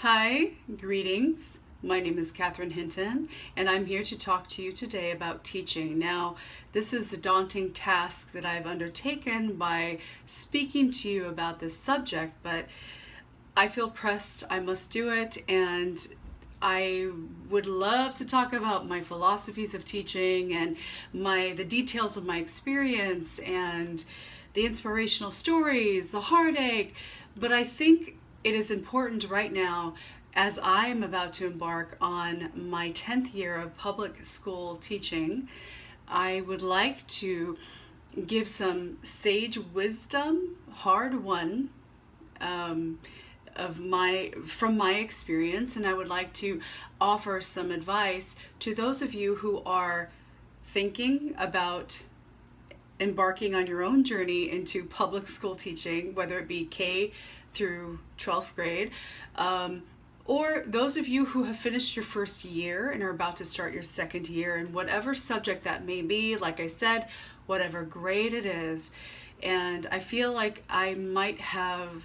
Hi, greetings. My name is Catherine Hinton, and I'm here to talk to you today about teaching. Now, this is a daunting task that I've undertaken by speaking to you about this subject, but I feel pressed. I must do it, and I would love to talk about my philosophies of teaching and the details of my experience and the inspirational stories, the heartache, but I think it is important right now, as I am about to embark on my 10th year of public school teaching. I would like to give some sage wisdom, hard won, from my experience, and I would like to offer some advice to those of you who are thinking about embarking on your own journey into public school teaching, whether it be K through 12th grade, or those of you who have finished your first year and are about to start your second year, and whatever subject that may be, like I said, whatever grade it is. And I feel like I might have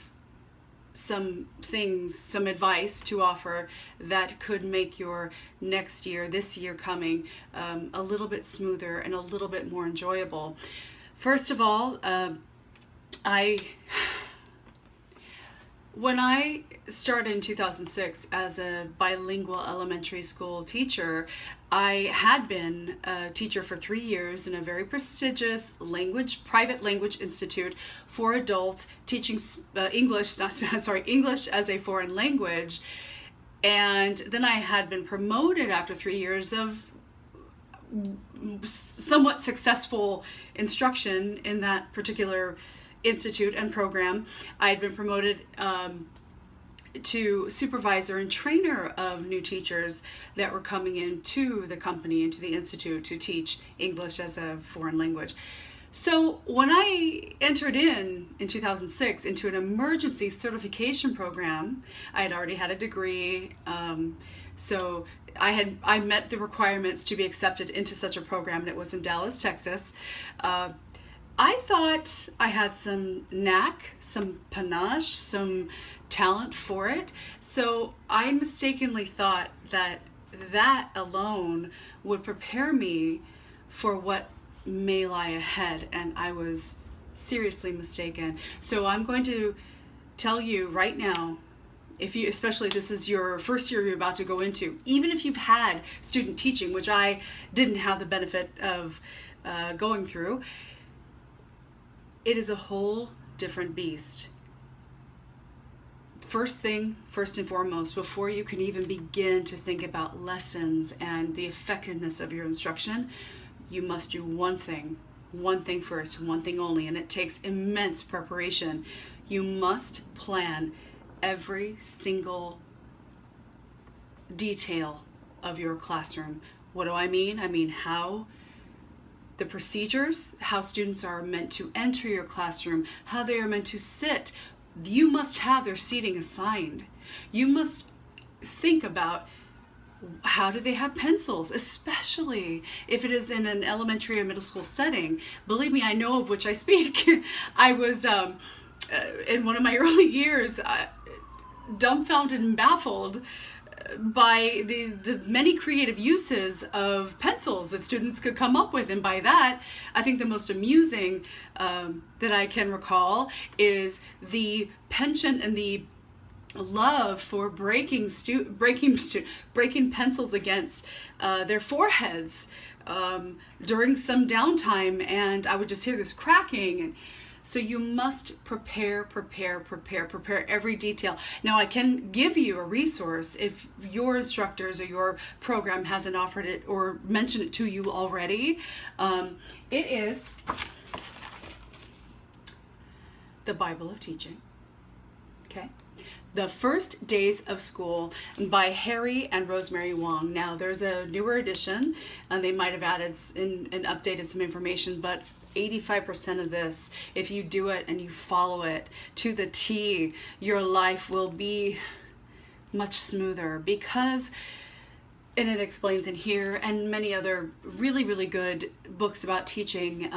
some advice to offer that could make your next year, this year coming, a little bit smoother and a little bit more enjoyable. First of all, when I started in 2006 as a bilingual elementary school teacher, I had been a teacher for 3 years in a very prestigious private language institute for adults teaching English as a foreign language. And then I had been promoted after 3 years of somewhat successful instruction in that particular institute and program. I had been promoted to supervisor and trainer of new teachers that were coming into the company, into the institute, to teach English as a foreign language. So when I entered in 2006 into an emergency certification program, I had already had a degree, so I met the requirements to be accepted into such a program, and it was in Dallas, Texas. I thought I had some knack, some panache, some talent for it. So I mistakenly thought that alone would prepare me for what may lie ahead, and I was seriously mistaken. So I'm going to tell you right now, especially this is your first year you're about to go into, even if you've had student teaching, which I didn't have the benefit of going through, it is a whole different beast. First and foremost, before you can even begin to think about lessons and the effectiveness of your instruction, you must do one thing first, one thing only, and it takes immense preparation. You must plan every single detail of your classroom. What do I mean? I mean how the procedures, how students are meant to enter your classroom, how they are meant to sit. You must have their seating assigned. You must think about how do they have pencils, especially if it is in an elementary or middle school setting. Believe me, I know of which I speak. I was, in one of my early years, dumbfounded and baffled by the many creative uses of pencils that students could come up with. And by that, I think the most amusing that I can recall is the penchant and the love for breaking pencils against their foreheads during some downtime, and I would just hear this cracking. And so you must prepare every detail. Now, I can give you a resource if your instructors or your program hasn't offered it or mentioned it to you already. It is the Bible of Teaching. Okay? The First Days of School by Harry and Rosemary Wong. Now, there's a newer edition, and they might have added and updated some information, but 85% of this, if you do it and you follow it to the T, your life will be much smoother, because, and it explains in here and many other really, really good books about teaching,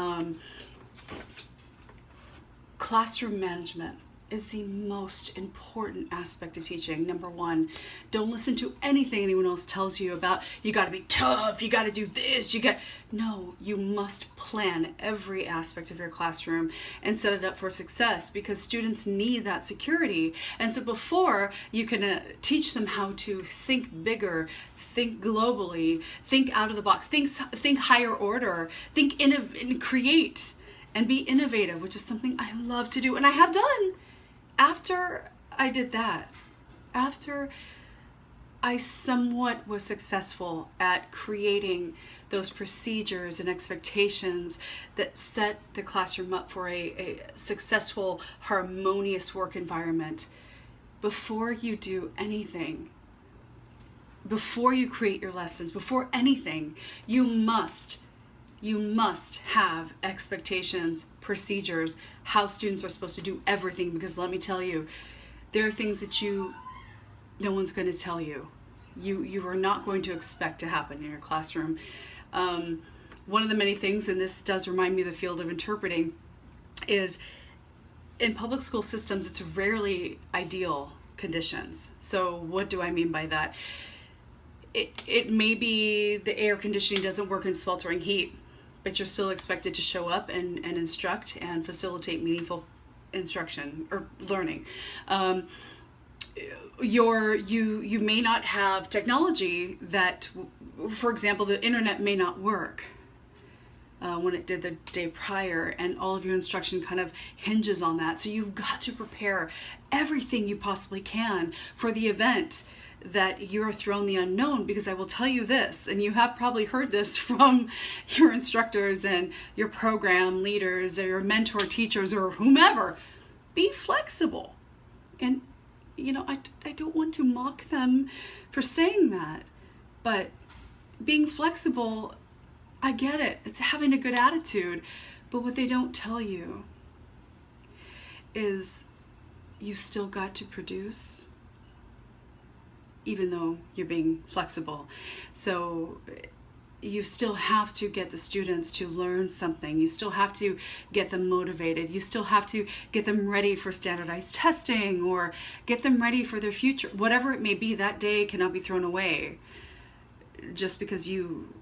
classroom management is the most important aspect of teaching. Number one, don't listen to anything anyone else tells you about, you got to be tough, you got to do this, no, you must plan every aspect of your classroom and set it up for success, because students need that security. And so before you can teach them how to think bigger, think globally, think out of the box, think higher order, think and create and be innovative, which is something I love to do and I have done. After I did that, after I somewhat was successful at creating those procedures and expectations that set the classroom up for a successful, harmonious work environment, before you do anything, before you create your lessons, before anything, you must have expectations, procedures, how students are supposed to do everything, because let me tell you, there are things that no one's going to tell you. You are not going to expect to happen in your classroom. One of the many things, and this does remind me of the field of interpreting, is in public school systems, it's rarely ideal conditions. So what do I mean by that? It may be the air conditioning doesn't work in sweltering heat, but you're still expected to show up and instruct and facilitate meaningful instruction or learning. You may not have technology that, for example, the internet may not work when it did the day prior, and all of your instruction kind of hinges on that. So you've got to prepare everything you possibly can for the event that you're thrown the unknown, because I will tell you this, and you have probably heard this from your instructors and your program leaders or your mentor teachers or whomever, be flexible. And I don't want to mock them for saying that, but being flexible, I get it. It's having a good attitude. But what they don't tell you is you still got to produce, even though you're being flexible. So you still have to get the students to learn something. You still have to get them motivated. You still have to get them ready for standardized testing or get them ready for their future. Whatever it may be, that day cannot be thrown away just because you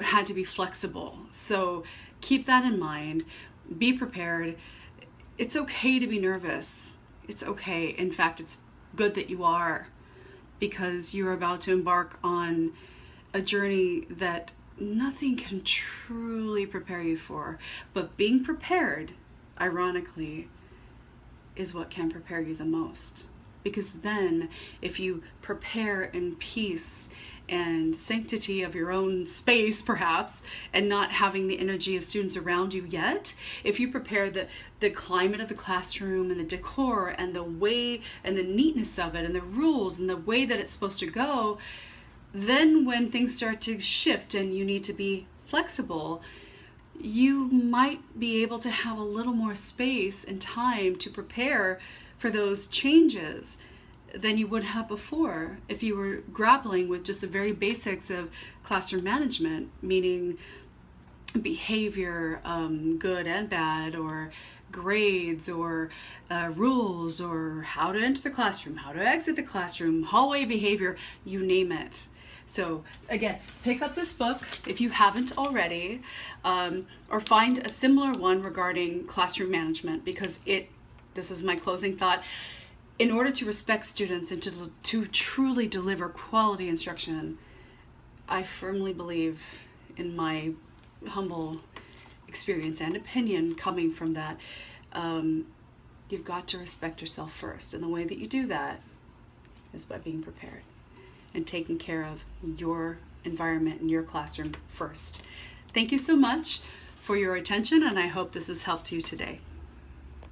had to be flexible. So keep that in mind. Be prepared. It's okay to be nervous. It's okay. In fact, it's good that you are, because you're about to embark on a journey that nothing can truly prepare you for. But being prepared, ironically, is what can prepare you the most. Because then, if you prepare in peace and sanctity of your own space, perhaps, and not having the energy of students around you yet, if you prepare the climate of the classroom and the decor and the way and the neatness of it and the rules and the way that it's supposed to go, then when things start to shift and you need to be flexible, you might be able to have a little more space and time to prepare for those changes than you would have before if you were grappling with just the very basics of classroom management, meaning behavior, good and bad, or grades, or rules, or how to enter the classroom, how to exit the classroom, hallway behavior, you name it. So again, pick up this book if you haven't already, or find a similar one regarding classroom management, because this is my closing thought. In order to respect students and to truly deliver quality instruction, I firmly believe, in my humble experience and opinion coming from that, you've got to respect yourself first. And the way that you do that is by being prepared and taking care of your environment and your classroom first. Thank you so much for your attention, and I hope this has helped you today.